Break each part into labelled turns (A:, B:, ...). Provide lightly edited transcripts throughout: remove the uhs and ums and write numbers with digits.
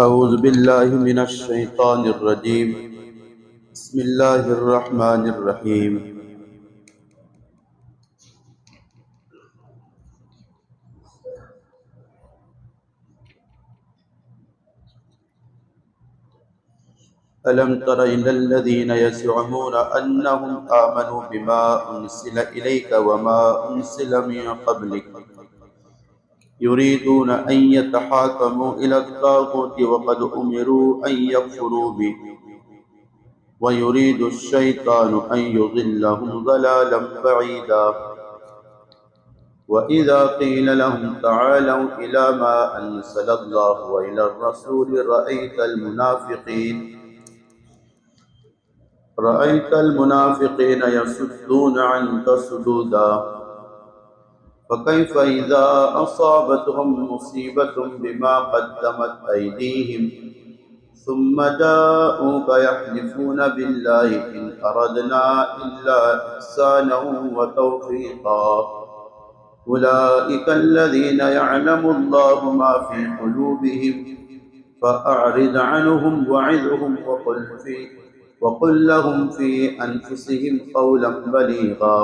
A: اعوذ باللہ من الشیطان الرجیم بسم اللہ الرحمن الرحیم ألم تر إلى الذين يزعمون أنهم آمنوا بما أنزل إليك وما أنزل من قبلك يريدون أن يتحاكموا إلى الطاغوت وقد أمروا أن يكفروا به ويريد الشيطان أن يضلهم ضلالا بعيدا وإذا قيل لهم تعالوا إلى ما أنزل الله وإلى الرسول رأيت المنافقين يصدون عنك صدودا فكيف إذا أصابتهم مصيبة بما قدمت أيديهم ثم جاءوك يحلفون بالله إن أردنا إلا إحسانا وتوفيقا أولئك الذين يعلم الله ما في قلوبهم فأعرض عنهم وعظهم وقل لهم في أنفسهم قولا بليغا۔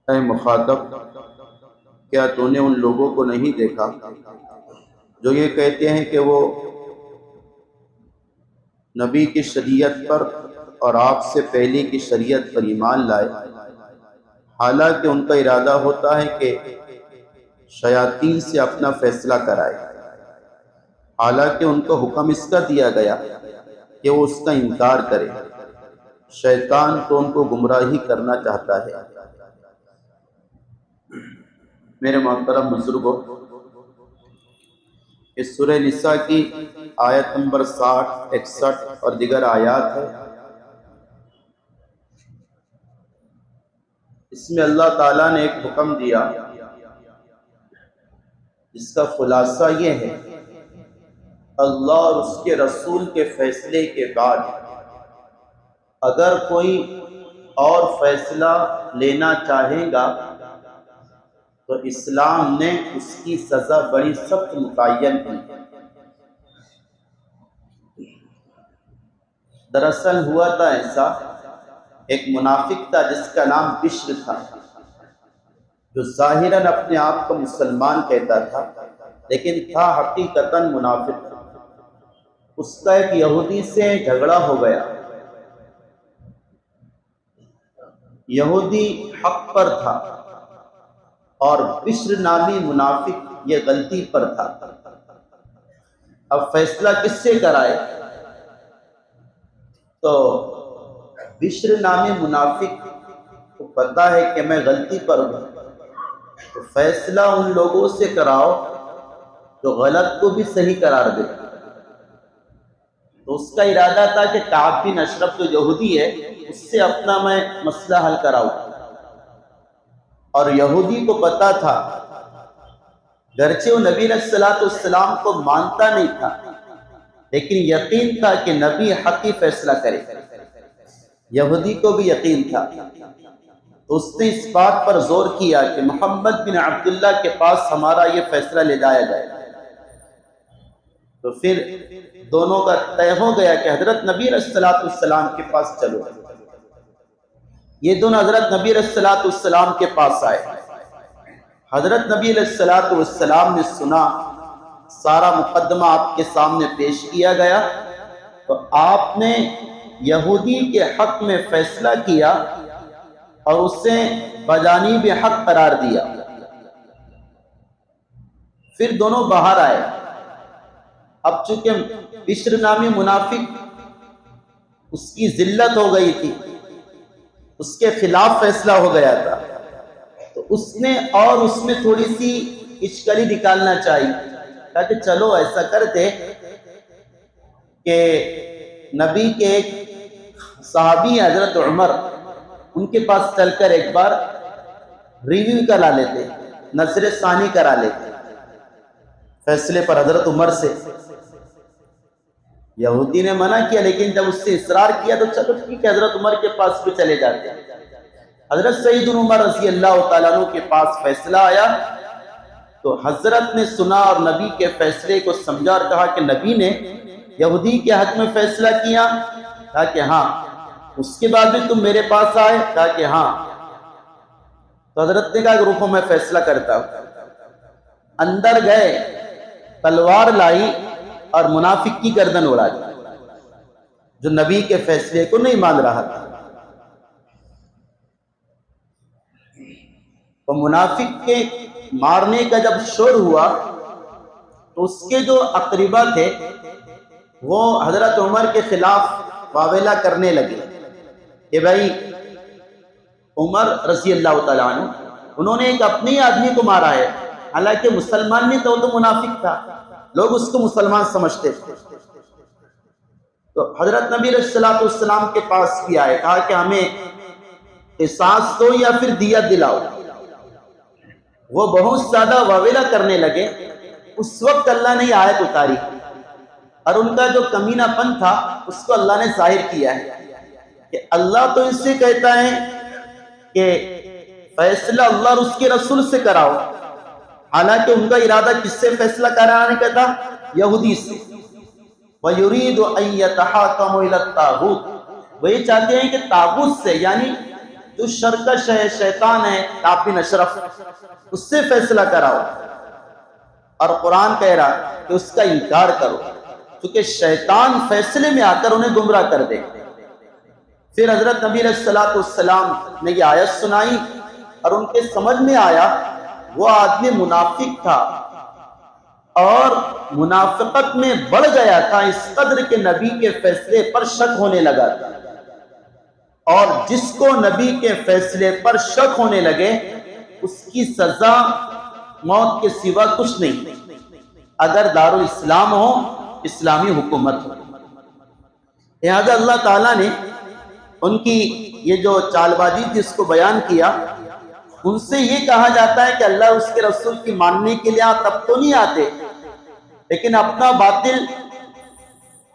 A: اے مخاطب، کیا تو نے ان لوگوں کو نہیں دیکھا جو یہ کہتے ہیں کہ وہ نبی کی شریعت پر اور آپ سے پہلے کی شریعت پر ایمان لائے، حالانکہ ان کا ارادہ ہوتا ہے کہ شیاطین سے اپنا فیصلہ کرائے، حالانکہ ان کو حکم اس کا دیا گیا کہ وہ اس کا انکار کرے۔ شیطان تو ان کو گمراہی کرنا چاہتا ہے۔ میرے محترم بزرگوں، اس سورہ نساء کی آیت نمبر 60، 61 اور دیگر آیات ہے۔ اس میں اللہ تعالیٰ نے ایک حکم دیا جس کا خلاصہ یہ ہے، اللہ اور اس کے رسول کے فیصلے کے بعد اگر کوئی اور فیصلہ لینا چاہے گا تو اسلام نے اس کی سزا بڑی سخت متعین کی۔ دراصل ہوا تھا ایسا، ایک منافق تھا جس کا نام بشر تھا، جو ظاہراً اپنے آپ کو مسلمان کہتا تھا لیکن تھا حقیقتاً منافق۔ اس کا ایک یہودی سے جھگڑا ہو گیا۔ یہودی حق پر تھا اور بشر نامی منافق یہ غلطی پر تھا۔ اب فیصلہ کس سے کرائے؟ تو بشر نامی منافق کو پتا ہے کہ میں غلطی پر ہوں، تو فیصلہ ان لوگوں سے کراؤ جو غلط کو بھی صحیح قرار دے۔ تو اس کا ارادہ تھا کہ کعب بن اشرف جو یہودی ہے اس سے اپنا میں مسئلہ حل کراؤں، اور یہودی کو پتا تھا، گرچہ وہ نبی علیہ السلام کو مانتا نہیں تھا لیکن یقین تھا کہ نبی حقی فیصلہ کرے۔ یہودی کو بھی یقین تھا، تو اس نے اس بات پر زور کیا کہ محمد بن عبداللہ کے پاس ہمارا یہ فیصلہ لے جایا جائے۔ تو پھر دونوں کا طے ہو گیا کہ حضرت نبی علیہ السلام کے پاس چلو۔ یہ دونوں حضرت نبی علیہ السلام کے پاس آئے۔ حضرت نبی علیہ السلام نے سنا، سارا مقدمہ آپ کے سامنے پیش کیا گیا، تو آپ نے یہودی کے حق میں فیصلہ کیا اور اسے بجانب حق قرار دیا۔ پھر دونوں باہر آئے۔ اب چونکہ بشر نامی منافق اس کی ذلت ہو گئی تھی، اس کے خلاف فیصلہ ہو گیا تھا، تو اس نے اور اس میں تھوڑی سی اشکالی نکالنا چاہیے، کہا کہ چلو ایسا کرتے کہ نبی کے ایک صحابی حضرت عمر، ان کے پاس چل کر ایک بار ریویو کرا لیتے، نظر ثانی کرا لیتے فیصلے پر حضرت عمر سے۔ یہودی نے منع کیا، لیکن جب اس سے اصرار کیا تو چلو ٹھیک ہے، حضرت عمر کے پاس بھی چلے جاتے ہیں۔ حضرت سید عمر رضی اللہ تعالیٰ عنہ کے پاس فیصلہ آیا تو حضرت نے سنا اور نبی کے فیصلے کو سمجھا اور کہا کہ نبی نے یہودی کے حق میں فیصلہ کیا؟ کہا کہ ہاں۔ اس کے بعد بھی تم میرے پاس آئے؟ کہا کہ ہاں۔ تو حضرت نے کہا کہ رکو میں فیصلہ کرتا ہوں۔ اندر گئے، تلوار لائی اور منافق کی گردن اڑا دی جو نبی کے فیصلے کو نہیں مان رہا تھا۔ تو منافق کے مارنے کا جب شور ہوا تو اس کے جو اقربا تھے وہ حضرت عمر کے خلاف واویلا کرنے لگے کہ بھائی عمر رضی اللہ تعالیٰ عنہ انہوں نے ایک اپنے آدمی کو مارا ہے، حالانکہ مسلمان نہیں تھا، وہ تو منافق تھا، لوگ اس کو مسلمان سمجھتے تھے۔ تو حضرت نبی علیہ السلام کے پاس بھی آئے، کہا کہ ہمیں قصاص دو یا پھر دیت دلاؤ۔ وہ بہت زیادہ واویلا کرنے لگے۔ اس وقت اللہ نے آیت اتاری اور ان کا جو کمینہ پن تھا اس کو اللہ نے ظاہر کیا ہے کہ اللہ تو اس سے کہتا ہے کہ فیصلہ اللہ اور اس کے رسول سے کراؤ، حالانکہ ان کا ارادہ کس سے فیصلہ کرانے کا تھا؟ یہودی سے۔ وَيُرِيدُ أَن يَتَحَاكَمُوا إِلَى الطَّاغُوتِ، وہ یہ چاہتے ہیں کہ طاغوت سے، یعنی جو شرکش ہے، شیطان ہے، کعب بن اشرف، اس سے فیصلہ کراؤ۔ اور قرآن کہہ رہا کہ اس کا انکار کرو، کیونکہ شیطان فیصلے میں آ کر انہیں گمراہ کر دے۔ پھر حضرت نبی علیہ السلام نے یہ آیت سنائی اور ان کے سمجھ میں آیا وہ آدمی منافق تھا اور منافقت میں بڑھ گیا تھا اس قدر کے نبی کے فیصلے پر شک ہونے لگا تھا، اور جس کو نبی کے فیصلے پر شک ہونے لگے اس کی سزا موت کے سوا کچھ نہیں، اگر دارالاسلام ہو، اسلامی حکومت ہو۔ لہذا اللہ تعالیٰ نے ان کی یہ جو چال بازی تھی اس کو بیان کیا۔ ان سے یہ کہا جاتا ہے کہ اللہ اس کے رسول کی ماننے کے لیے تب تو نہیں آتے، لیکن اپنا باطل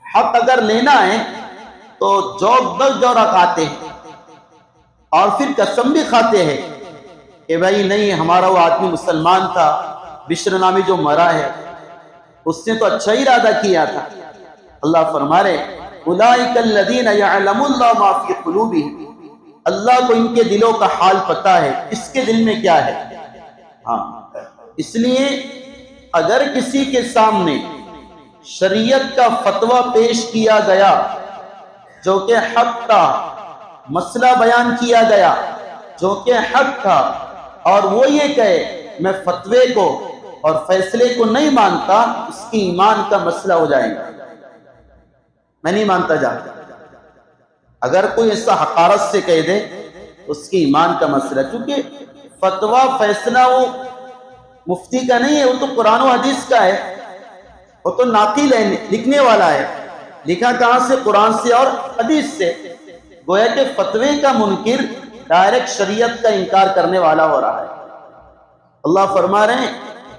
A: حق اگر لینا ہے تو جو رکھاتے ہیں اور پھر قسم بھی کھاتے ہیں کہ بھائی نہیں، ہمارا وہ آدمی مسلمان تھا، بشر نامی جو مرا ہے اس نے تو اچھا ہی ارادہ کیا تھا۔ اللہ فرما رہے اولئک الذین یعلم اللہ ما فی قلوبہم، اللہ کو ان کے دلوں کا حال پتہ ہے، اس کے دل میں کیا ہے۔ ہاں، اس لیے اگر کسی کے سامنے شریعت کا فتویٰ پیش کیا گیا جو کہ حق تھا، مسئلہ بیان کیا گیا جو کہ حق تھا، اور وہ یہ کہے میں فتوے کو اور فیصلے کو نہیں مانتا، اس کی ایمان کا مسئلہ ہو جائے گا۔ میں نہیں مانتا جا، اگر کوئی ایسا حقارت سے کہہ دے اس کی ایمان کا مسئلہ، چونکہ فتویٰ فیصلہ وہ مفتی کا نہیں ہے، وہ تو قرآن و حدیث کا ہے، وہ تو ناقل ہے، لکھنے والا ہے، لکھا کہاں سے؟ قرآن سے اور حدیث سے۔ گویا کہ فتوے کا منکر ڈائریکٹ شریعت کا انکار کرنے والا ہو رہا ہے۔ اللہ فرما رہے ہیں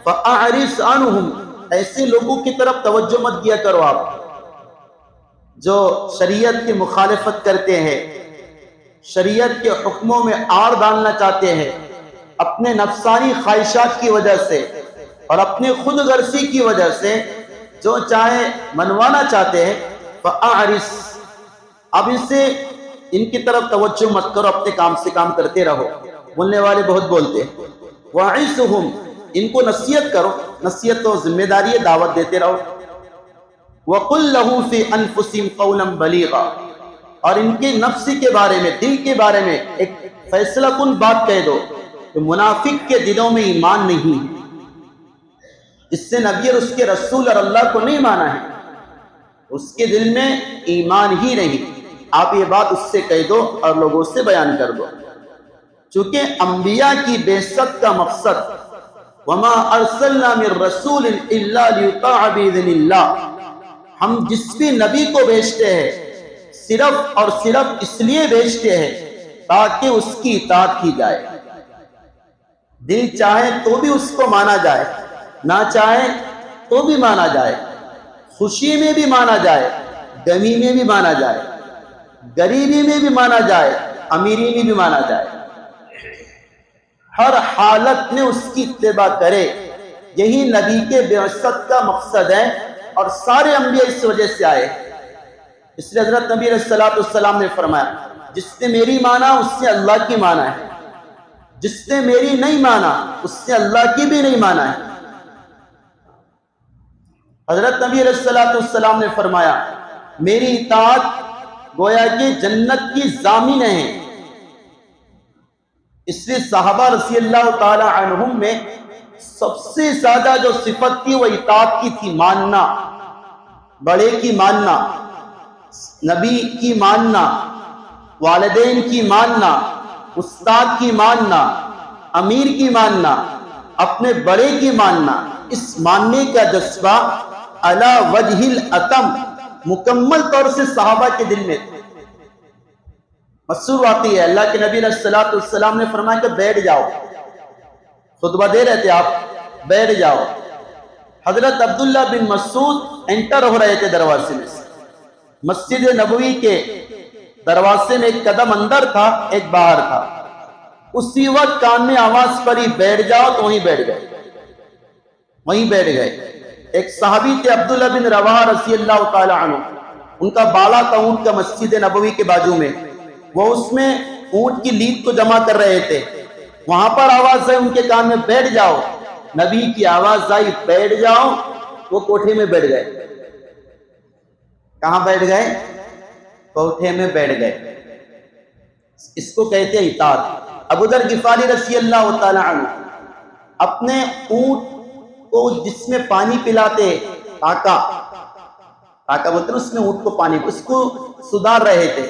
A: فَأَعْرِضْ عَنْهُمْ، ایسے لوگوں کی طرف توجہ مت دیا کرو آپ جو شریعت کی مخالفت کرتے ہیں، شریعت کے حکموں میں آڑ ڈالنا چاہتے ہیں اپنے نفسانی خواہشات کی وجہ سے اور اپنے خود غرضی کی وجہ سے، جو چاہے منوانا چاہتے ہیں۔ فَأَعْرِضْ، اب اسے ان کی طرف توجہ مت کرو، اپنے کام سے کام کرتے رہو۔ بولنے والے بہت بولتے ہیں۔ وَعِظْهُمْ، ان کو نصیحت کرو، نصیحت تو ذمہ داری ہے، دعوت دیتے رہو۔ وَقُلْ لَهُمْ فِي أَنفُسِهِمْ قَوْلًا بَلِيغًا، اور ان کے نفس کے بارے میں، دل کے بارے میں ایک فیصلہ کن بات کہہ دو کہ منافق کے دلوں میں ایمان نہیں ہے، اس سے نبی اور اس کے رسول اور اللہ کو نہیں مانا ہے، اس کے دل میں ایمان ہی نہیں، آپ یہ بات اس سے کہہ دو اور لوگوں سے بیان کر دو۔ چونکہ انبیاء کی بعثت کا مقصد وَمَا أَرْسَلْنَا مِن رَّسُولٍ إِلَّا لِيُطَاعَ بِإِذْنِ اللَّهِ، ہم جس بھی نبی کو بھیجتے ہیں صرف اور صرف اس لیے بھیجتے ہیں تاکہ اس کی اطاعت کی جائے، دل چاہے تو بھی اس کو مانا جائے، نہ چاہے تو بھی مانا جائے، خوشی میں بھی مانا جائے، غمی میں بھی مانا جائے، غریبی میں بھی مانا جائے، امیری میں بھی مانا جائے، ہر حالت میں اس کی اتباع کرے، یہی نبی کے بعثت کا مقصد ہے، اور سارے انبیاء اس وجہ سے آئے۔ اس لیے حضرت نبی علیہ السلام نے فرمایا جس نے میری مانا اس نے اللہ کی مانا ہے، جس نے میری نہیں مانا اس نے اللہ کی بھی نہیں مانا ہے۔ حضرت نبی علیہ السلام نے فرمایا میری اطاعت گویا کہ جنت کی ضامن ہے۔ اس لیے صحابہ رضی اللہ تعالی عنہم میں سب سے زیادہ جو صفت تھی وہ اطاعت کی تھی، ماننا، بڑے کی ماننا، نبی کی ماننا، والدین کی ماننا، استاد کی ماننا، امیر کی ماننا، اپنے بڑے کی ماننا۔ اس ماننے کا جذبہ علی وجہ الاتم مکمل طور سے صحابہ کے دل میں تھا۔ مسعود آتی ہے اللہ کے نبی علیہ السلام نے فرمایا کہ بیٹھ جاؤ، خطبہ دے رہے تھے آپ، بیٹھ جاؤ۔ حضرت عبداللہ بن مسعود انٹر ہو رہے تھے دروازے میں سے، مسجد نبوی کے دروازے میں ایک قدم اندر تھا ایک باہر تھا، اسی وقت کان میں آواز پڑی بیٹھ جاؤ تو وہیں بیٹھ گئے، وہیں بیٹھ گئے۔ ایک صحابی تھے عبداللہ بن رواحہ رضی اللہ تعالی عنہ، ان کا بالا تھا اونٹ کا مسجد نبوی کے بازو میں، وہ اس میں اونٹ کی لید کو جمع کر رہے تھے، وہاں پر آواز آئی ان کے کان میں بیٹھ جاؤ، نبی کی آواز آئی بیٹھ جاؤ، وہ کوٹھے میں بیٹھ گئے۔ کہاں بیٹھ گئے؟ کوٹھے میں بیٹھ گئے۔ اس کو کہتے ہیں اطاعت۔ ابو ذر غفاری رضی اللہ تعالی عنہ اپنے اونٹ کو جس میں پانی پلاتے، تاکہ بولتے ہیں اس میں اونٹ کو پانی، اس کو سدھار رہے تھے،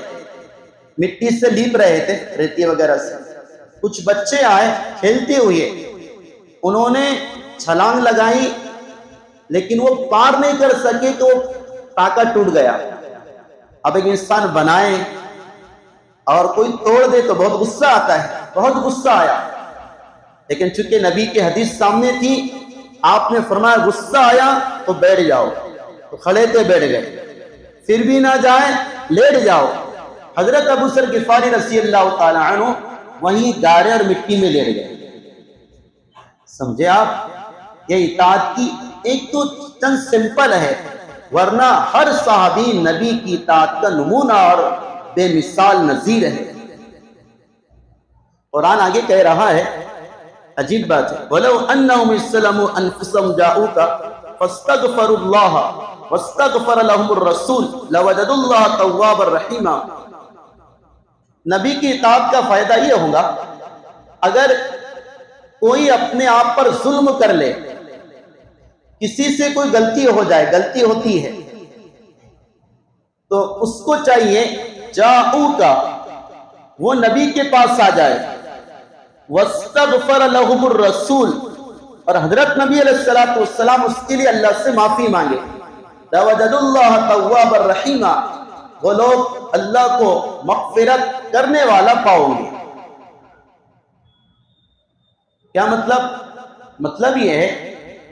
A: مٹی سے لیپ رہے تھے، ریتی وغیرہ سے۔ کچھ بچے آئے کھیلتے ہوئے، انہوں نے چھلانگ لگائی لیکن وہ پار نہیں کر سکے تو ٹاکا ٹوٹ گیا۔ اب ایک انسان بنائے اور کوئی توڑ دے تو بہت غصہ آتا ہے، بہت غصہ آیا، لیکن چونکہ نبی کی حدیث سامنے تھی، آپ نے فرمایا غصہ آیا تو بیٹھ جاؤ، تو کھڑے تھے بیٹھ گئے، پھر بھی نہ جائیں لیٹ جاؤ۔ حضرت ابو ذر غفاری رضی اللہ تعالی عنہ وہیں گارے اور مٹی میں لیٹ گئے۔ سمجھے آپ؟ یہ اطاعت کی ایک تو چند سمپل ہے، ورنہ ہر صحابی نبی کی اطاعت کا نمونہ اور بے مثال نظیر ہے۔ قرآن آگے کہہ رہا ہے، عجیب بات ہے، وَلَوْ أَنَّهُمْ اسْتَلَمُوا أَنفُسَهُمْ جَاءُوكَ فَاسْتَغْفَرُوا اللَّهَ وَاسْتَغْفَرَ لَهُمُ الرَّسُولُ لَوَجَدُوا اللَّهَ تَوَّابًا رَحِيمًا۔ نبی کی اطاعت کا فائدہ یہ ہوگا اگر کوئی اپنے آپ پر ظلم کر لے، کسی سے کوئی غلطی ہو جائے، غلطی ہوتی ہے تو اس کو چاہیے جاؤکا، وہ نبی کے پاس آ جائے، واستغفر لهم الرسول، اور حضرت نبی علیہ السلام اس کے لیے اللہ سے معافی مانگے، لوجد اللہ توابا رحیما، وہ لوگ اللہ کو مغفرت کرنے والا پاؤں گے۔ کیا مطلب؟ مطلب یہ ہے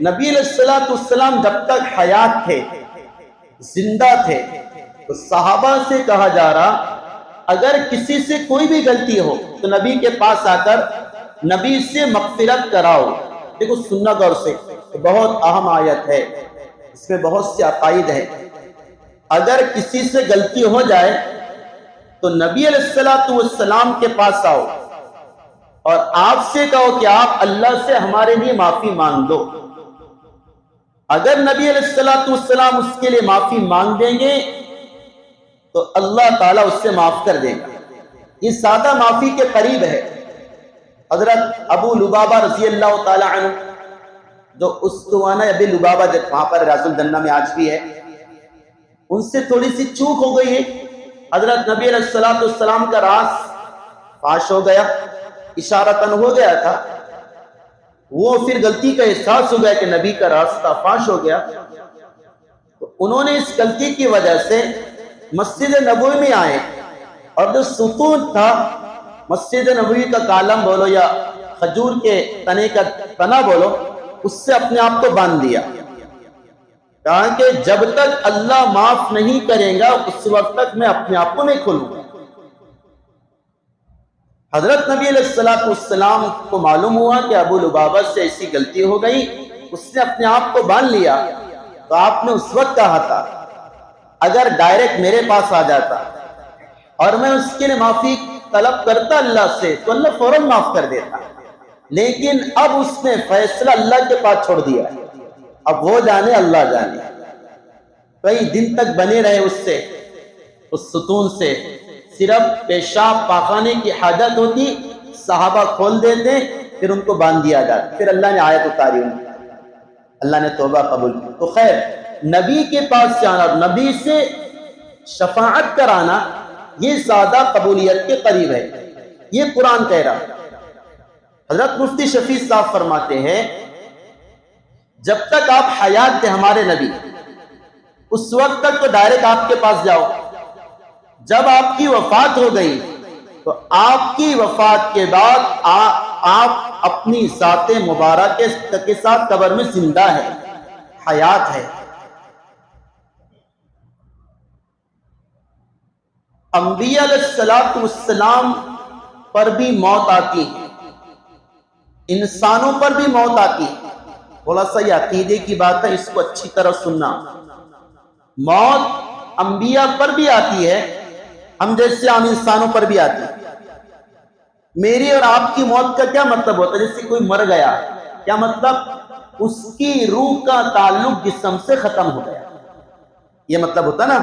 A: نبی علیہ السلام جب تک حیات تھے، زندہ تھے، تو صحابہ سے کہا جا رہا اگر کسی سے کوئی بھی غلطی ہو تو نبی کے پاس آ کر نبی سے مغفرت کراؤ۔ دیکھو سننا غور سے، بہت اہم آیت ہے، اس میں بہت سے عقائد ہیں۔ اگر کسی سے غلطی ہو جائے تو نبی علیہ السلام کے پاس آؤ اور آپ سے کہو کہ آپ اللہ سے ہمارے لیے معافی مانگ دو۔ اگر نبی علیہ السلام اس کے لیے معافی مانگ دیں گے تو اللہ تعالیٰ اس سے معاف کر دے گا۔ یہ سادہ معافی کے قریب ہے۔ حضرت ابو لبابہ رضی اللہ تعالی عنہ، جو استوانہ ابی لبابہ وہاں پر ریاض الجنہ میں آج بھی ہے، ان سے تھوڑی سی چوک ہو گئی ہے، حضرت نبی علیہ السلام کا راز فاش ہو گیا، اشارتاً ہو گیا تھا، وہ پھر غلطی کا احساس ہو گیا کہ نبی کا راستہ فاش ہو گیا، تو انہوں نے اس غلطی کی وجہ سے مسجد نبوی میں آئے اور جو ستون تھا، مسجد نبوی کا کالم بولو یا کھجور کے تنے کا تنا بولو، اس سے اپنے آپ کو باندھ دیا، کہا کہ جب تک اللہ معاف نہیں کرے گا اس وقت تک میں اپنے آپ کو نہیں کھولوں گا۔ حضرت نبی علیہ السلام کو معلوم ہوا کہ ابو لبابہ سے ایسی غلطی ہو گئی، اس نے اپنے آپ کو باندھ لیا تو آپ نے اس وقت کہا تھا اگر ڈائریکٹ میرے پاس آ جاتا اور میں اس کے لیے معافی طلب کرتا اللہ سے تو اللہ فوراً معاف کر دیتا، لیکن اب اس نے فیصلہ اللہ کے پاس چھوڑ دیا ہے، اب وہ جانے اللہ جانے، کئی دن تک بنے رہے اس سے، اس ستون سے، صرف پیشاب پاخانے کی حاجت ہوتی، صحابہ کھول دیتے، پھر ان کو باندھ دیا جاتا، پھر اللہ نے آیت اتاری ان کی، اللہ نے توبہ قبول کی۔ تو خیر، نبی کے پاس جانا اور نبی سے شفاعت کرانا یہ زیادہ قبولیت کے قریب ہے، یہ قرآن کہہ رہا ہے۔ حضرت مفتی شفیع صاحب فرماتے ہیں جب تک آپ حیات تھے ہمارے نبی، اس وقت تک تو ڈائریکٹ آپ کے پاس جاؤ، جب آپ کی وفات ہو گئی تو آپ کی وفات کے بعد آپ اپنی ذات مبارک کے ساتھ قبر میں زندہ ہے، حیات ہے۔ انبیاء علیہ السلام پر بھی موت آتی ہے، انسانوں پر بھی موت آتی ہے۔ تھوڑا سا یہ عقیدے کی بات ہے، اس کو اچھی طرح سننا۔ موت انبیاء پر بھی آتی ہے، ہم جیسے عام انسانوں پر بھی آتی ہے۔ میری اور آپ کی موت کا کیا مطلب ہوتا ہے؟ جیسے کوئی مر گیا، کیا مطلب؟ اس کی روح کا تعلق جسم سے ختم ہو گیا، یہ مطلب ہوتا نا،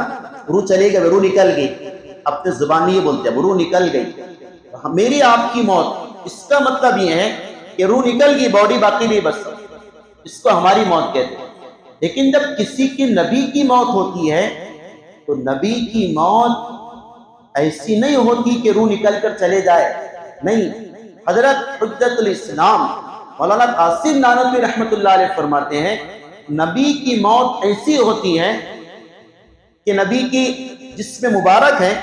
A: روح چلی گئی، روح نکل گئی، اپنے زبان میں یہ بولتے ہیں روح نکل گئی۔ میری آپ کی موت، اس کا مطلب یہ ہے کہ روح نکل گئی، باڈی باقی نہیں، بس اس کو ہماری موت کہتے ہیں۔ لیکن جب کسی کی نبی کی موت ہوتی ہے تو نبی کی موت ایسی نہیں ہوتی کہ روح نکل کر چلے جائے، نہیں۔ حضرت حجت الاسلام مولانا قاسم نانوتوی رحمۃ اللہ علیہ فرماتے ہیں نبی کی موت ایسی ہوتی ہے کہ نبی کی جسم مبارک ہے،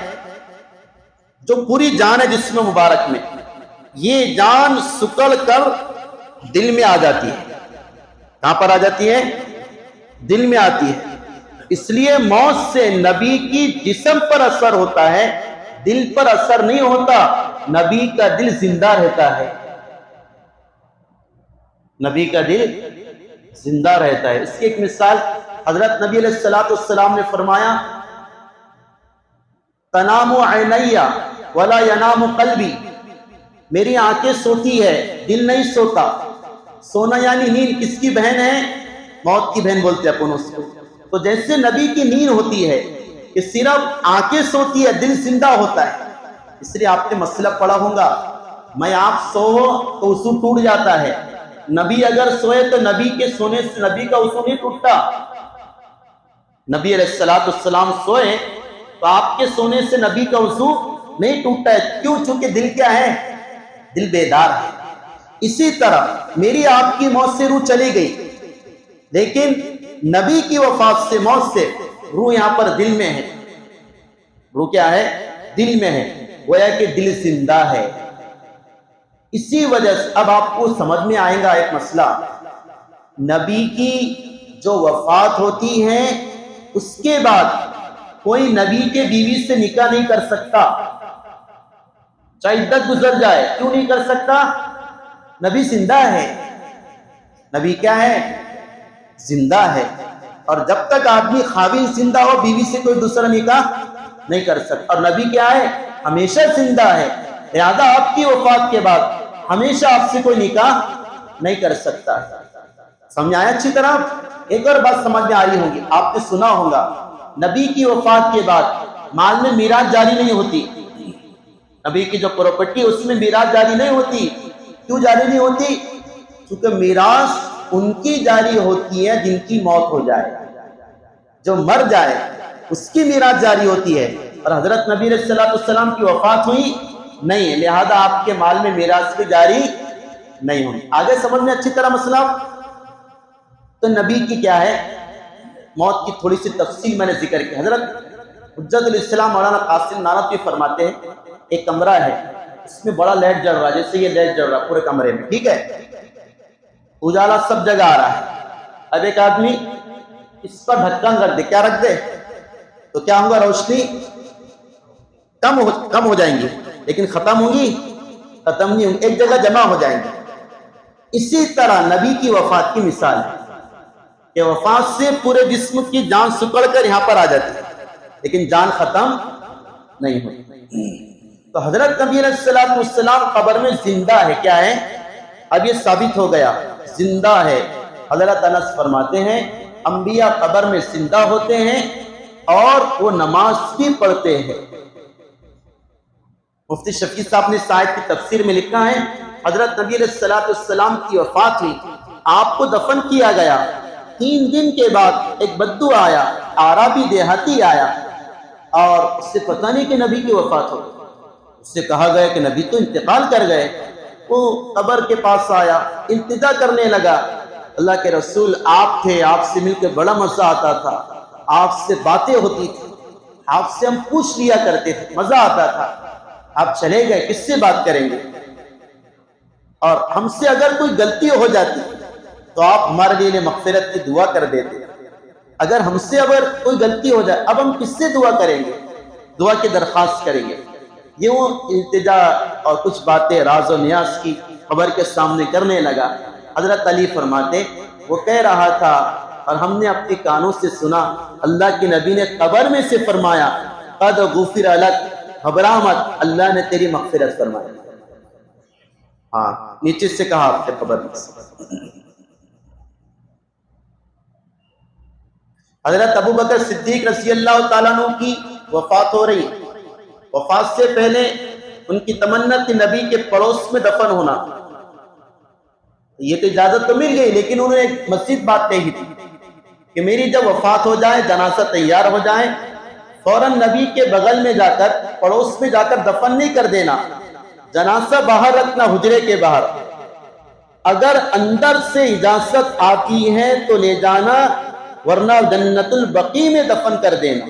A: جو پوری جان ہے جسم مبارک میں، یہ جان سکڑ کر دل میں آ جاتی ہے۔ کہاں پر آ جاتی ہے؟ دل میں آتی ہے۔ اس لیے موت سے نبی کی جسم پر اثر ہوتا ہے، دل پر اثر نہیں ہوتا، نبی کا دل زندہ رہتا ہے، نبی کا دل زندہ رہتا ہے۔ اس کی ایک مثال حضرت نبی علیہ السلام نے فرمایا تنام عینی ولا ینام قلبی، میری آنکھیں سوتی ہے، دل نہیں سوتا۔ سونا یعنی نیند کس کی بہن ہے؟ موت کی بہن بولتے ہیں اپن اس کو۔ تو جیسے نبی کی نیند ہوتی ہے کہ صرف آنکھیں سوتی ہے، دل زندہ ہوتا ہے۔ اس لیے آپ نے مسئلہ پڑھا ہوگا، میں آپ سو تو وضو ٹوٹ جاتا ہے، نبی اگر سوئے تو نبی کے سونے سے نبی کا وضو نہیں ٹوٹتا۔ نبی علیہ السلام سوئے تو آپ کے سونے سے نبی کا وضو نہیں ٹوٹتا ہے، کیوں؟ چونکہ دل کیا ہے؟ دل بیدار ہے۔ اسی طرح میری آپ کی موت سے روح چلی گئی، لیکن نبی کی وفات سے، موت سے، روح یہاں پر دل میں ہے۔ روح کیا ہے؟ دل میں ہے، گویا کہ دل زندہ ہے۔ اسی وجہ سے اب آپ کو سمجھ میں آئے گا ایک مسئلہ، نبی کی جو وفات ہوتی ہے اس کے بعد کوئی نبی کے بیوی سے نکاح نہیں کر سکتا، چاہے عدت گزر جائے۔ کیوں نہیں کر سکتا؟ نبی زندہ ہے، نبی کیا ہے؟ زندہ ہے، اور جب تک آدمی خاوند زندہ ہو بیوی سے کوئی دوسرا نکاح نہیں کر سکتا۔ اور نبی کیا ہے؟ ہمیشہ زندہ ہے، لہذا آپ کی وفات کے بعد ہمیشہ آپ سے کوئی نکاح نہیں کر سکتا۔ سمجھ آیا اچھی طرح؟ ایک اور بات سمجھ میں آ رہی ہوگی، آپ نے سنا ہوگا نبی کی وفات کے بعد مال میں میراث جاری نہیں ہوتی، نبی کی جو پراپرٹی اس میں میراث جاری نہیں ہوتی۔ کیوں جاری نہیں ہوتی؟ کیونکہ میراث ان کی جاری ہوتی ہے جن کی موت ہو جائے، جو مر جائے اس کی میراث جاری ہوتی ہے، اور حضرت نبی علیہ السلام کی وفات ہوئی نہیں ہے، لہذا آپ کے مال میں میراث بھی جاری نہیں ہوئی۔ آگے سمجھ میں اچھی طرح مسئلہ؟ تو نبی کی کیا ہے؟ موت کی تھوڑی سی تفصیل میں نے ذکر کی۔ حضرت حجت الاسلام مولانا قاسم نانوتوی فرماتے ہیں ایک کمرہ ہے، اس میں بڑا لائٹ جل رہا ہے، جیسے یہ لائٹ جل رہا ہے پورے کمرے میں، ٹھیک ہے، اجالا سب جگہ آ رہا ہے۔ اب ایک آدمی اس پر ڈھکن رکھ دے، کیا رکھ دے؟ تو کیا ہوگا؟ روشنی کم ہو جائیں گی، لیکن ختم ہوں گی؟ ختم نہیں ہوں گی، ایک جگہ جمع ہو جائیں گی۔ اسی طرح نبی کی وفات کی مثال ہے کہ وفات سے پورے جسم کی جان سکڑ کر یہاں پر آ جاتی ہے لیکن جان ختم نہیں ہوتی۔ تو حضرت نبی علیہ السلام قبر میں زندہ ہے، کیا ہے؟ اب یہ ثابت ہو گیا زندہ ہے۔ حضرت انس فرماتے ہیں انبیاء قبر میں زندہ ہوتے ہیں اور وہ نماز بھی پڑھتے ہیں۔ مفتی شفیع صاحب نے اس آیت کی تفسیر میں لکھا ہے حضرت نبی علیہ السلام کی وفات ہوئی، آپ کو دفن کیا گیا، 3 دن کے بعد ایک بدو آیا، اعرابی دیہاتی آیا اور اس سے پتہ نہیں کہ نبی کی وفات ہو، اس سے کہا گیا کہ نبی تو انتقال کر گئے۔ وہ قبر کے پاس آیا، التجا کرنے لگا، اللہ کے رسول آپ تھے، آپ سے مل کے بڑا مزہ آتا تھا، آپ سے باتیں ہوتی تھی، آپ سے ہم پوچھ لیا کرتے تھے، مزہ آتا تھا، آپ چلے گئے، کس سے بات کریں گے؟ اور ہم سے اگر کوئی غلطی ہو جاتی تو آپ ہمارے لیے مغفرت کی دعا کر دیتے، اگر ہم سے اگر کوئی غلطی ہو جائے اب ہم کس سے دعا کریں گے؟ دعا کی درخواست کریں گے۔ یہ وہ التجا اور کچھ باتیں راز و نیاز کی قبر کے سامنے کرنے لگا۔ حضرت علی فرماتے وہ کہہ رہا تھا اور ہم نے اپنے کانوں سے سنا، اللہ کے نبی نے قبر میں سے فرمایا قد غفر لک، گھبرا مت، اللہ نے تیری مغفرت فرمائی۔ ہاں نیچے سے کہا آپ کے قبر میں سے۔ حضرت ابو بکر صدیق رضی اللہ تعالیٰ عنہ کی وفات ہو رہی، وفات سے پہلے ان کی تمنا تھی نبی کے پڑوس میں دفن ہونا، یہ تو اجازت تو مل گئی لیکن انہوں نے ایک مزید بات کہی تھی کہ میری جب وفات ہو جائے، جنازہ تیار ہو جائے، فوراً نبی کے بغل میں جا کر، پڑوس میں جا کر دفن نہیں کر دینا، جنازہ باہر رکھنا حجرے کے باہر، اگر اندر سے اجازت آتی ہے تو لے جانا ورنہ جنت البقیع میں دفن کر دینا۔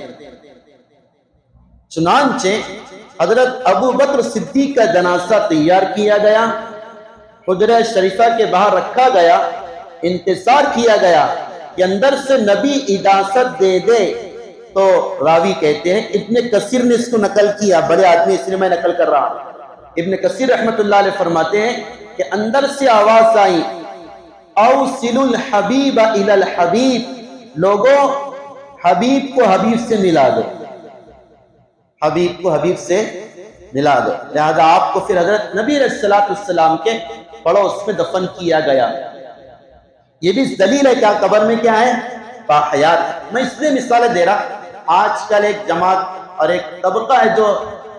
A: چنانچہ حضرت ابو بکر صدیق کا جنازہ تیار کیا گیا، حجرہ شریفہ کے باہر رکھا گیا، انتظار کیا گیا کہ اندر سے نبی اجازت دے دے، تو راوی کہتے ہیں، ابن کثیر نے اس کو نقل کیا، بڑے آدمی اس لیے میں نقل کر رہا ہوں، ابن کثیر رحمت اللہ علیہ فرماتے ہیں کہ اندر سے آواز آئی اوصل الحبیب الی الحبیب، لوگوں حبیب کو حبیب سے ملا دو، حبیب کو حبیب سے ملا دو، لہذا آپ کو پھر حضرت نبی علیہ السلام کے پڑوس میں دفن کیا گیا۔ یہ بھی دلیل ہے کیا قبر میں کیا ہے؟ باحیات۔ میں اس لیے مثالیں دے رہا، آج کل ایک جماعت اور ایک طبقہ ہے جو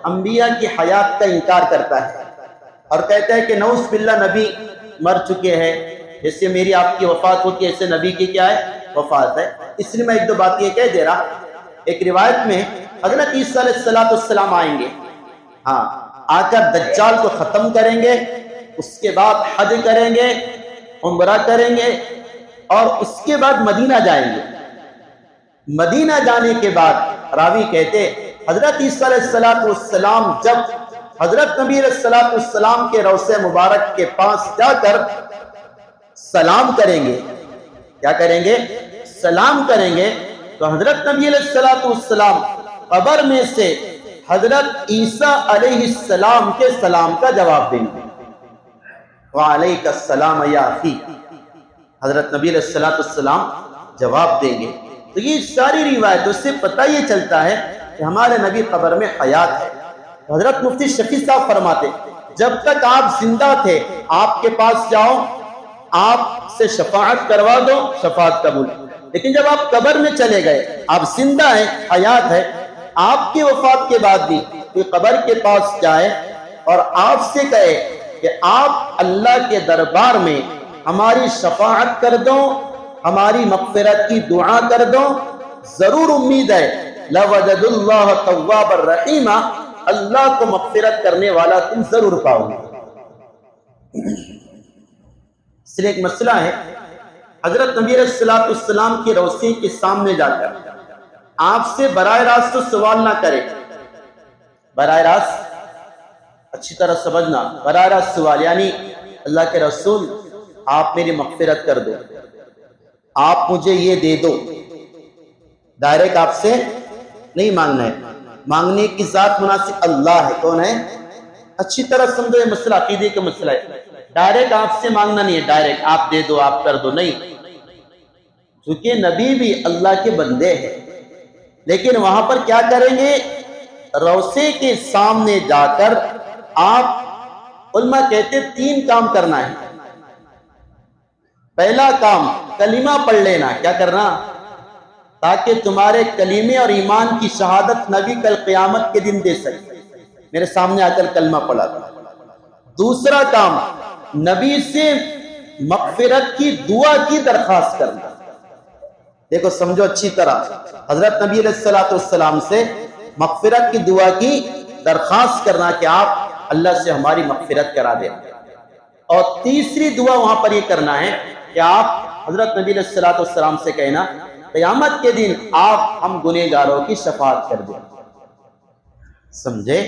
A: انبیاء کی حیات کا انکار کرتا ہے اور کہتا ہے کہ نعوذ باللہ نبی مر چکے ہیں، جیسے میری آپ کی وفات ہوتی ہے ایسے نبی کی کیا ہے؟ وفات ہے۔ اس لیے میں ایک دو بات یہ کہہ دے رہا، ایک روایت میں حضرت عیسیٰ علیہ السلام آئیں گے، ہاں آ کر دجال کو ختم کریں گے، اس کے بعد حج کریں گے، عمرہ کریں گے اور اس کے بعد مدینہ جائیں گے۔ مدینہ جانے کے بعد راوی کہتے حضرت عیسیٰ علیہ السلام جب حضرت نبی علیہ السلام کے روضہ مبارک کے پاس جا کر سلام کریں گے، کیا کریں گے؟ سلام کریں گے، تو حضرت نبی علیہ السلام قبر میں سے حضرت عیسیٰ علیہ السلام کے سلام کا جواب دیں گے، وعلیک السلام یا اخی، حضرت نبی علیہ السلام جواب دیں گے۔ تو یہ ساری روایتوں سے پتہ یہ چلتا ہے کہ ہمارے نبی قبر میں حیات ہے۔ حضرت مفتی شفیع صاحب فرماتے جب تک آپ زندہ تھے آپ کے پاس جاؤ، آپ سے شفاعت کروا دو، شفاعت قبول، لیکن جب آپ قبر میں چلے گئے، آپ زندہ ہیں، حیات ہے، آپ کی وفات کے بعد بھی کوئی قبر کے پاس جائے اور آپ سے کہے کہ آپ اللہ کے دربار میں ہماری شفاعت کر دو، ہماری مغفرت کی دعا کر دو، ضرور امید ہے لَوَجَدُ اللَّهَ تَوَّابَ الرَّحِيمَ، اللہ کو مغفرت کرنے والا تم ضرور پاؤ گے۔ اس لیے ایک مسئلہ ہے، حضرت نبی علیہ السلام کی روضے کے سامنے جا کر آپ سے براہ راست تو سوال نہ کرے، براہ راست اچھی طرح سمجھنا، براہ راست سوال یعنی اللہ کے رسول آپ میری مغفرت کر دو، آپ مجھے یہ دے دو، ڈائریکٹ آپ سے نہیں مانگنا ہے، مانگنے کی ذات مناسب اللہ ہے، کون ہے؟ اچھی طرح سمجھو، یہ مسئلہ عقیدے کا مسئلہ ہے، ڈائریکٹ آپ سے مانگنا نہیں ہے، ڈائریکٹ آپ دے دو، آپ کر دو، نہیں، کیونکہ نبی بھی اللہ کے بندے ہیں، لیکن وہاں پر کیا کریں گے؟ روضے کے سامنے جا کر آپ، علماء کہتے 3 کام کرنا ہے۔ پہلا کام کلمہ پڑھ لینا، کیا کرنا؟ تاکہ تمہارے کلمے اور ایمان کی شہادت نبی کل قیامت کے دن دے سکے، میرے سامنے آ کر کلمہ پڑھا تھا۔ دوسرا کام نبی سے مغفرت کی دعا کی درخواست کرنا۔ دیکھو سمجھو اچھی طرح، حضرت نبی علیہ السلام سے مغفرت کی دعا کی درخواست کرنا کہ آپ اللہ سے ہماری مغفرت کرا دیں۔ اور تیسری دعا وہاں پر یہ کرنا ہے کہ آپ حضرت نبی علیہ السلام سے کہنا قیامت کے دن آپ ہم گنہگاروں کی شفاعت کر دیں۔ سمجھے؟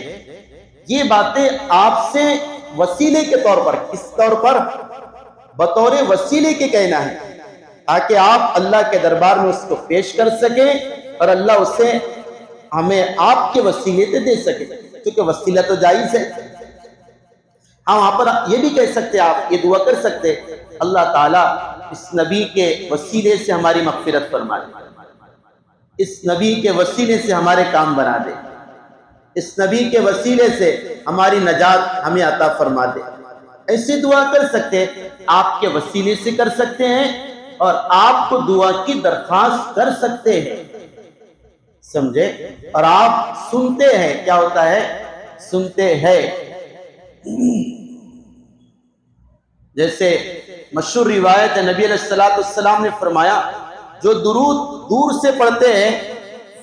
A: یہ باتیں آپ سے وسیلے کے طور پر، کس طور پر؟ بطور وسیلے کے کہنا ہے، تاکہ آپ اللہ کے دربار میں اس کو پیش کر سکیں اور اللہ اسے ہمیں آپ کے وسیلے سے دے سکے، کیونکہ وسیلہ تو جائز ہے۔ ہاں وہاں پر یہ بھی کہہ سکتے، آپ یہ دعا کر سکتے، اللہ تعالیٰ اس نبی کے وسیلے سے ہماری مغفرت فرما دے، اس نبی کے وسیلے سے ہمارے کام بنا دے، اس نبی کے وسیلے سے ہماری نجات ہمیں عطا فرما دے۔ ایسی دعا کر سکتے، آپ کے وسیلے سے کر سکتے ہیں اور آپ کو دعا کی درخواست کر سکتے ہیں، سمجھے؟ اور آپ سنتے ہیں، کیا ہوتا ہے؟ سنتے ہیں۔ جیسے مشہور روایت ہے، نبی علیہ السلام نے فرمایا جو درود دور سے پڑھتے ہیں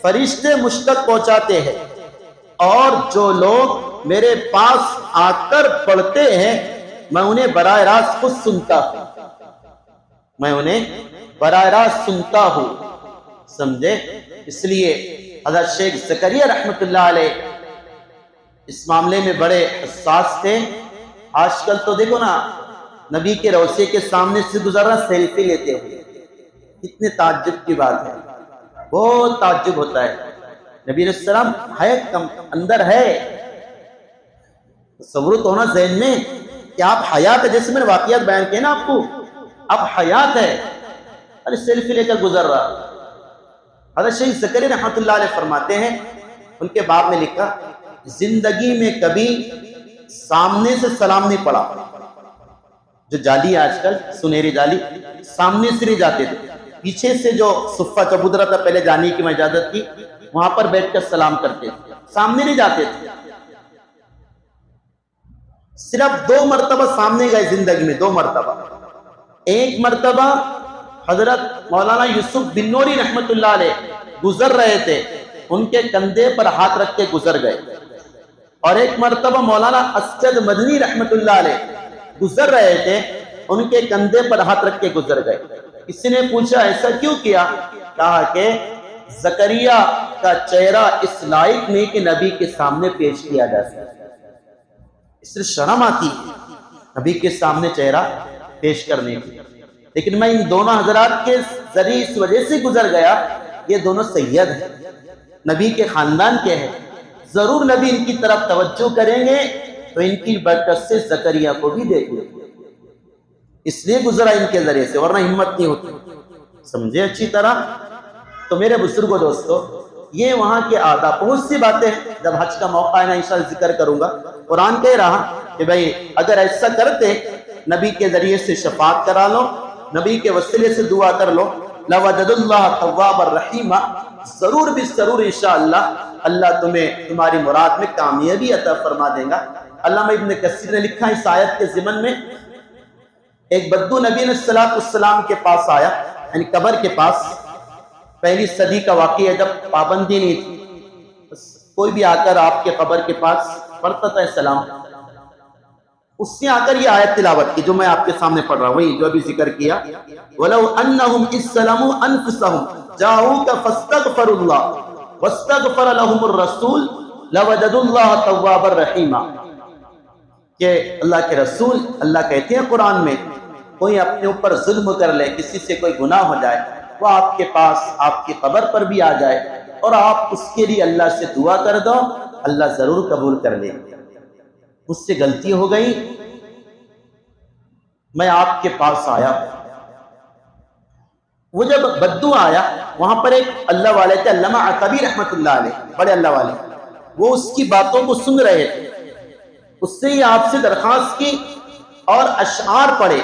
A: فرشتے مجھ تک پہنچاتے ہیں، اور جو لوگ میرے پاس آ کر پڑھتے ہیں میں انہیں براہ راست خود سنتا ہوں، میں انہیں براہ راست سنتا ہوں، سمجھے؟ اس لیے حضرت شیخ زکریا رحمۃ اللہ علیہ اس معاملے میں بڑے حساس تھے۔ آج کل تو دیکھو نا، نبی کے روضے کے سامنے سے گزرنا سیلفی لیتے ہوئے، کتنے تعجب کی بات ہے، بہت تعجب ہوتا ہے۔ نبی علیہ السلام ہے کم اندر ہے، تصور تو ہونا ذہن میں کہ آپ حیات ہے، جیسے میں نے واقعات بیان کیے نا آپ کو، اب حیات ہے، ارے سیلفی لے کر گزر رہا۔ حضرت شیخ زکریا رحمۃ اللہ علیہ فرماتے ہیں، ان کے باب میں لکھا زندگی میں کبھی سامنے سے سلام نہیں پڑا، جو جالی ہے آج کل سنہری جالی، سامنے سے نہیں جاتے تھے، پیچھے سے جو صفہ چبودرا تھا پہلے جانے کی میں اجازت کی، وہاں پر بیٹھ کر سلام کرتے تھے، سامنے نہیں جاتے تھے۔ صرف 2 مرتبہ سامنے گئے زندگی میں، 2 مرتبہ۔ ایک مرتبہ حضرت مولانا یوسف بن نوری رحمت اللہ علیہ گزر رہے تھے، ان کے کندھے پر ہاتھ رکھ کے گزر گئے، اور ایک مرتبہ مولانا اسجد مدنی رحمت اللہ علیہ گزر رہے تھے، ان کے کندھے پر ہاتھ رکھ کے گزر گئے۔ کسی نے پوچھا ایسا کیوں کیا؟ کہا کہ زکریا کا چہرہ اس لائق نہیں کہ نبی کے سامنے پیش کیا جا سکے، اس سے شرم آتی ہے نبی کے سامنے چہرہ پیش کرنے کی، لیکن میں ان دونوں حضرات کے ذریعے اس وجہ سے گزر گیا، یہ دونوں سید ہیں، نبی کے خاندان کے ہیں، ضرور نبی ان کی طرف توجہ کریں گے تو ان کی برکت سے زکریا کو بھی دیکھیں گے، اس لیے گزرا ان کے ذریعے سے، ورنہ ہمت نہیں ہوتی، سمجھے اچھی طرح؟ تو میرے بزرگوں دوستو، یہ وہاں کے آداب، بہت سی باتیں جب حج کا موقع ہے نا انشاءاللہ ذکر کروں گا۔ قرآن کہہ رہا کہ بھئی اگر ایسا کرتے، نبی کے ذریعے سے شفاعت کرا لو، نبی کے وسیلے سے دعا کر لو، لَوَجَدُ اللَّهَ تَوَّابًا رَحِيمًا، ضرور بھی ضرور انشاءاللہ اللہ تمہیں تمہاری مراد میں کامیابی عطا فرما دے گا۔ علامہ ابن کثیر نے لکھا اس آیت کے ضمن میں، ایک بدو نبی علیہ السلام کے پاس آیا، یعنی قبر کے پاس، پہلی صدی کا واقعہ ہے جب پابندی نہیں تھی، کوئی بھی آ کر آپ کے قبر کے پاس پڑھتا تھا سلام، اس نے آ کر یہ آیت تلاوت کی جو میں آپ کے سامنے پڑھ رہا ہوں، وہی جو ابھی ذکر کیا، وَلَوْ أَنَّهُمْ إِذْ ظَلَمُوا أَنفُسَهُمْ جَاءُوكَ فَاسْتَغْفَرُوا اللَّهَ وَاسْتَغْفَرَ لَهُمُ الرَّسُولُ لَوَجَدُوا اللَّهَ تَوَّابًا رَحِيمًا، کہ اللہ کے رسول، اللہ کہتے ہیں قرآن میں، کوئی اپنے اوپر ظلم کر لے، کسی سے کوئی گناہ ہو جائے، وہ آپ کے پاس آپ کی قبر پر بھی آ جائے اور آپ اس کے لیے اللہ سے دعا کر دو، اللہ ضرور قبول کر لے۔ مجھ سے غلطی ہو گئی، میں آپ کے پاس آیا. وہ جب بدو آیا وہاں پر ایک اللہ والے تھے علامہ عقبی رحمۃ اللہ علیہ، بڑے اللہ والے، وہ اس کی باتوں کو سن رہے تھے. اس سے یہ آپ سے درخواست کی اور اشعار پڑھے.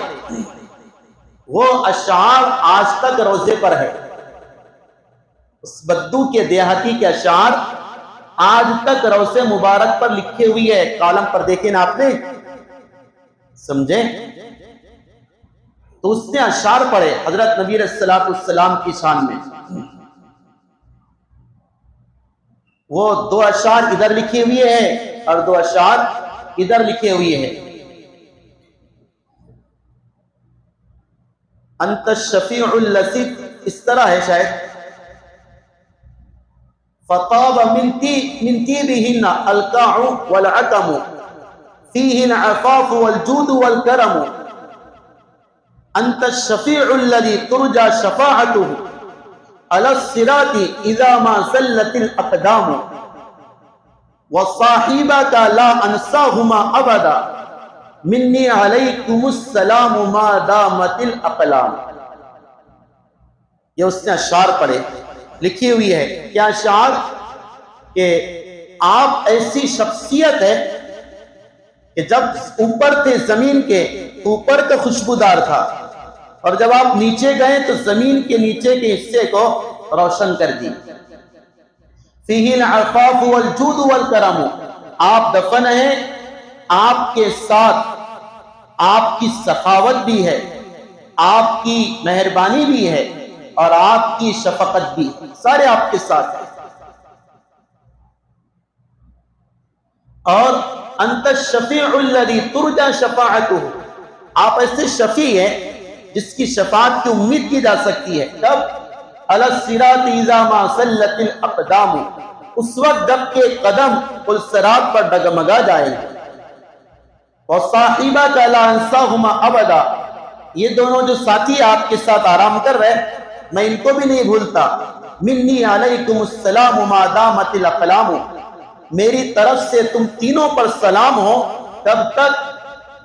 A: وہ اشعار آج تک روزے پر ہے. اس بدو کے دیہاتی کے اشعار آج تک روزے مبارک پر لکھے ہوئی ہے. کالم پر دیکھیں نا آپ نے، سمجھے؟ تو اس نے اشعار پڑھے حضرت نبی علیہ الصلوۃ والسلام کی شان میں. وہ 2 اشعار ادھر لکھے ہوئے ہیں اور 2 اشعار ادھر لکھے ہوئے ہیں. انت الشفیع اللذیذ، اس طرح ہے شاید. فطاب من طیبہن القاع والعتم فیہ العفاف والجود والکرم. انت الشفیع الذی ترجى شفاعته علی الصراط اذا ما زلت الاقدام وصاحبك لا انساهما ابدا منی علیکم السلام ما دامت الاقلام. یہ اس نے اشعار پڑھے، لکھی ہوئی ہے. کیا اشعار؟ کہ آپ ایسی شخصیت ہے کہ جب اوپر تھے زمین کے اوپر کا خوشبودار تھا، اور جب آپ نیچے گئے تو زمین کے نیچے کے حصے کو روشن کر دی. فیہ العفاف والجود والکرم، آپ دفن ہیں، آپ کے ساتھ آپ کی سخاوت بھی ہے، آپ کی مہربانی بھی ہے، اور آپ کی شفقت بھی، سارے آپ کے ساتھ ہیں. اور انت الشفیع الذی ترجى شفاعته، آپ ایسے شفیع ہیں جس کی شفاعت کی امید کی جا سکتی ہے. کب؟ علی الصراط اذا ما زلت الاقدام، اس وقت جب کہ قدم پل صراط پر ڈگمگا جائیں گے. وصاحبک لا انساہما ابدا، یہ دونوں جو ساتھی آپ کے ساتھ آرام کر رہے میں ان کو بھی نہیں بھولتا. منی علیکم السلام ما دامت الاقلام، میری طرف سے تم تینوں پر سلام ہو. کب تک؟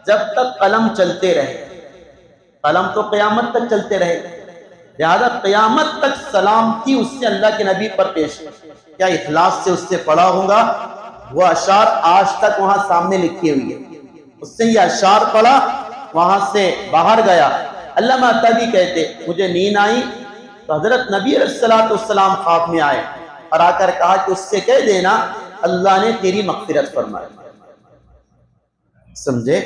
A: جب تک قلم چلتے رہے. قلم تو قیامت تک چلتے رہے، لہذا قیامت تک سلامتی اس سے اللہ کے نبی پر پیش. کیا اخلاص سے اس سے پڑھا ہوگا؟ وہ اشعار آج تک وہاں سامنے لکھی ہوئی ہے. اس سے یہ اشعار پڑھا، وہاں سے باہر گیا. علامہ عطابی کہتے مجھے نیند آئی تو حضرت نبی علیہ الصلوۃ والسلام خواب میں آئے اور آ کر کہا کہ اس سے کہہ دینا اللہ نے تیری مغفرت فرمائی. سمجھے؟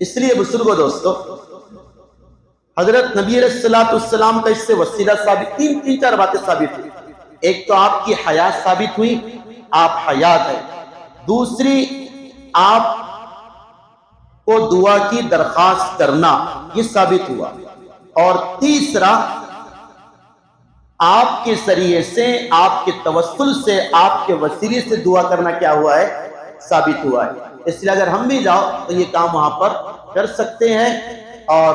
A: اس لیے بزرگو دوستو، حضرت نبی علیہ الصلوۃ والسلام کا اس سے وسیلہ ثابت، تین چار باتیں ثابت ہوئی. ایک تو آپ کی حیات ثابت ہوئی، آپ حیات ہیں. دوسری، آپ کو دعا کی درخواست کرنا، یہ ثابت ہوا. اور تیسرا، آپ کے ذریعے سے، آپ کے توسل سے، آپ کے وسیلے سے دعا کرنا کیا ہوا ہے؟ ثابت ہوا ہے. اس لیے اگر ہم بھی جاؤ تو یہ کام وہاں پر کر سکتے ہیں. اور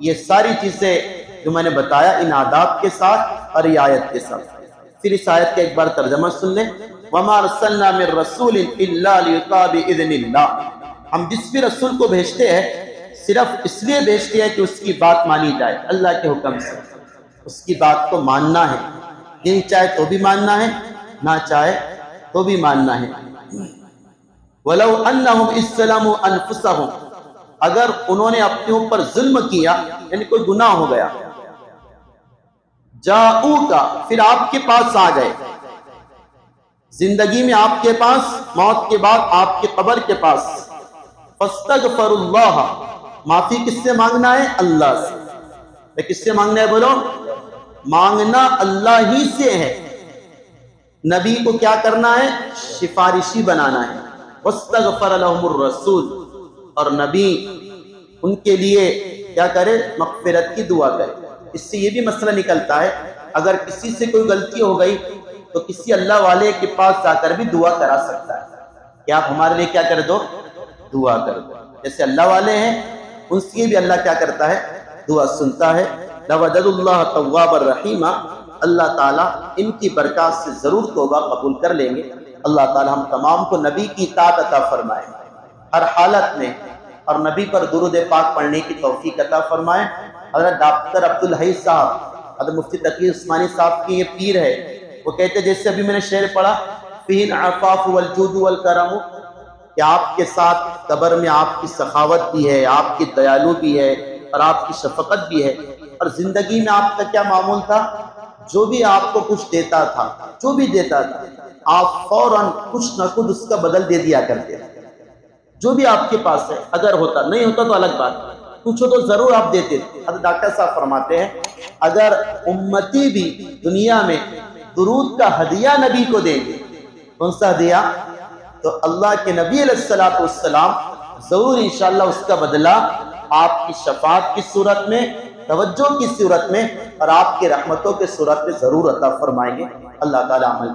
A: یہ ساری چیزیں جو میں نے بتایا ان آداب کے ساتھ اور یہ آیت کے ساتھ. پھر اس آیت کا ایک بار ترجمہ سن لیں. وَمَا أَرْسَلْنَا مِن رَّسُولٍ إِلَّا لِيُطَاعَ بِإِذْنِ اللَّهِ، ہم جس بھی رسول کو بھیجتے ہیں صرف اس لیے بھیجتے ہیں کہ اس کی بات مانی جائے اللہ کے حکم سے. اس کی بات کو ماننا ہے، نہیں چاہے تو بھی ماننا ہے، نہ چاہے تو بھی ماننا ہے. وَلَوْ أَنَّهُمْ إِذْ ظَلَمُوا أَنفُسَهُمْ، اگر انہوں نے اپنے اوپر ظلم کیا، یعنی کوئی گناہ ہو گیا، جاؤکا، پھر آپ کے پاس آ گئے، زندگی میں آپ کے پاس، موت کے بعد آپ کے قبر کے پاس، فاستغفروا اللہ، معافی کس سے مانگنا ہے؟ اللہ سے. کس سے مانگنا ہے بولو؟ مانگنا اللہ ہی سے ہے. نبی کو کیا کرنا ہے؟ سفارشی بنانا ہے. واستغفر لهم الرسول، اور نبی ان کے لیے کیا کرے؟ مغفرت کی دعا کرے. اس سے یہ بھی مسئلہ نکلتا ہے اگر کسی سے کوئی غلطی ہو گئی تو کسی اللہ والے کے پاس جا کر بھی دعا کرا سکتا ہے کہ آپ ہمارے لیے کیا کر دو؟ دعا کر دو. جیسے اللہ والے ہیں ان سے بھی اللہ کیا کرتا ہے؟ دعا سنتا ہے. لَوَجَدُ اللَّهَ تَوَّابًا رَحِيمًا، اللہ تعالیٰ ان کی برکات سے ضرور توبہ قبول کر لیں گے. اللہ تعالیٰ ہم تمام کو نبی کی اطاعت عطا فرمائے ہر حالت میں. اور نبی پر درود پاک پڑھنے کی توفیق عطا فرمائے۔ حضرت ڈاکٹر عبدالحی صاحب، حضرت مفتی تقی عثمانی صاحب کی یہ پیر ہے، وہ کہتے جیسے ابھی میں نے شعر پڑھا، فِيهِ الْعَفَافُ وَالْجُودُ وَالْكَرَمُ، کہ آپ کے ساتھ قبر میں آپ کی سخاوت بھی ہے، آپ کی دیالو بھی ہے اور آپ کی شفقت بھی ہے، اور زندگی میں آپ کا کیا معمول تھا؟ جو بھی آپ کو کچھ دیتا تھا، جو بھی دیتا تھا، آپ فوراً کچھ نہ کچھ اس کا بدل دے دیا کرتے تھے۔ جو بھی آپ کے پاس ہے، اگر ہوتا، نہیں ہوتا تو الگ بات، کچھ ہو تو ضرور آپ دیتے تھے۔ حضرت ڈاکٹر صاحب فرماتے ہیں اگر امتی بھی دنیا میں درود کا ہدیہ نبی کو دیں گے، کون سا ہدیہ؟ تو اللہ کے نبی علیہ السلام ضرور انشاءاللہ اس کا بدلہ آپ کی شفاعت کی صورت میں، توجہ کی صورت میں اور آپ کی رحمتوں کی صورت میں ضرور عطا فرمائیں گے۔ اللہ تعالیٰ عمل